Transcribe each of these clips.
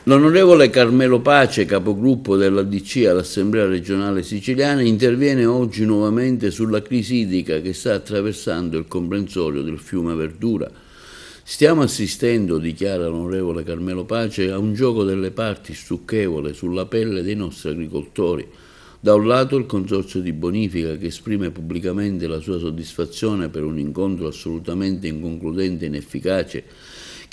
L'onorevole Carmelo Pace, capogruppo della DC all'Assemblea regionale siciliana, interviene oggi nuovamente sulla crisi idrica che sta attraversando il comprensorio del fiume Verdura. Stiamo assistendo, dichiara l'onorevole Carmelo Pace, a un gioco delle parti stucchevole sulla pelle dei nostri agricoltori. Da un lato il Consorzio di Bonifica, che esprime pubblicamente la sua soddisfazione per un incontro assolutamente inconcludente e inefficace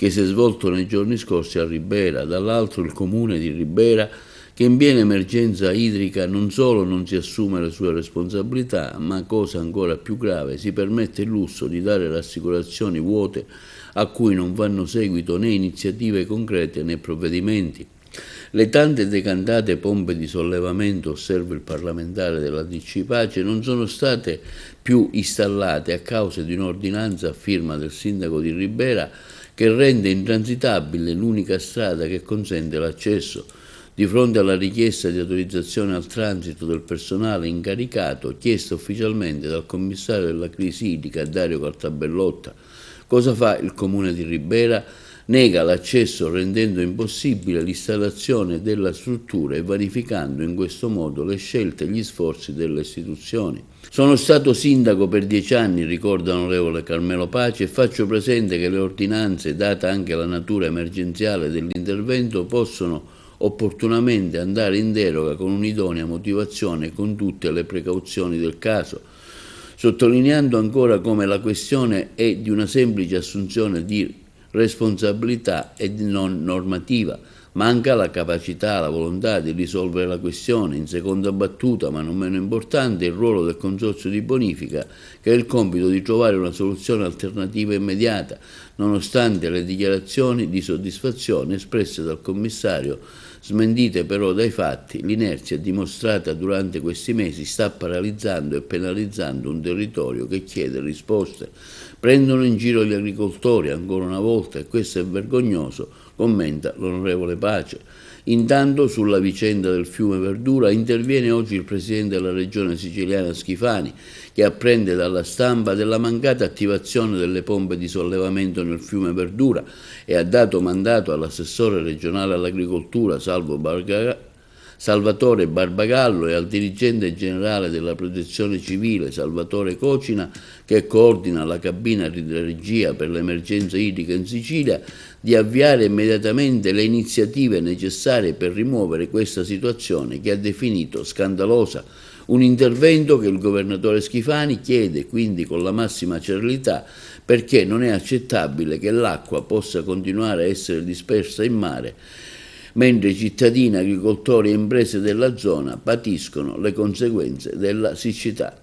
che si è svolto nei giorni scorsi a Ribera, dall'altro il Comune di Ribera, che in piena emergenza idrica non solo non si assume le sue responsabilità, ma, cosa ancora più grave, si permette il lusso di dare rassicurazioni vuote a cui non fanno seguito né iniziative concrete né provvedimenti. Le tante decantate pompe di sollevamento, osserva il parlamentare della DC Pace, non sono state più installate a causa di un'ordinanza a firma del sindaco di Ribera che rende intransitabile l'unica strada che consente l'accesso. Di fronte alla richiesta di autorizzazione al transito del personale incaricato, chiesta ufficialmente dal commissario della crisi idrica Dario Cartabellotta, cosa fa il Comune di Ribera? Nega l'accesso rendendo impossibile l'installazione della struttura e vanificando in questo modo le scelte e gli sforzi delle istituzioni. Sono stato sindaco per 10 anni, ricorda l'onorevole Carmelo Pace, e faccio presente che le ordinanze, data anche la natura emergenziale dell'intervento, possono opportunamente andare in deroga con un'idonea motivazione e con tutte le precauzioni del caso, sottolineando ancora come la questione è di una semplice assunzione di responsabilità e non normativa. Manca la capacità, la volontà di risolvere la questione. In seconda battuta, ma non meno importante, il ruolo del Consorzio di Bonifica, che ha il compito di trovare una soluzione alternativa immediata, nonostante le dichiarazioni di soddisfazione espresse dal commissario, smentite però dai fatti. L'inerzia dimostrata durante questi mesi sta paralizzando e penalizzando un territorio che chiede risposte. Prendono in giro gli agricoltori ancora una volta e questo è vergognoso, commenta l'onorevole Pace. Intanto sulla vicenda del fiume Verdura interviene oggi il presidente della regione siciliana Schifani, che apprende dalla stampa della mancata attivazione delle pompe di sollevamento nel fiume Verdura e ha dato mandato all'assessore regionale all'agricoltura Salvatore Barbagallo e al dirigente generale della protezione civile Salvatore Cocina, che coordina la cabina di regia per l'emergenza idrica in Sicilia, di avviare immediatamente le iniziative necessarie per rimuovere questa situazione che ha definito scandalosa. Un intervento che il governatore Schifani chiede quindi con la massima celerità, perché non è accettabile che l'acqua possa continuare a essere dispersa in mare mentre cittadini, agricoltori e imprese della zona patiscono le conseguenze della siccità.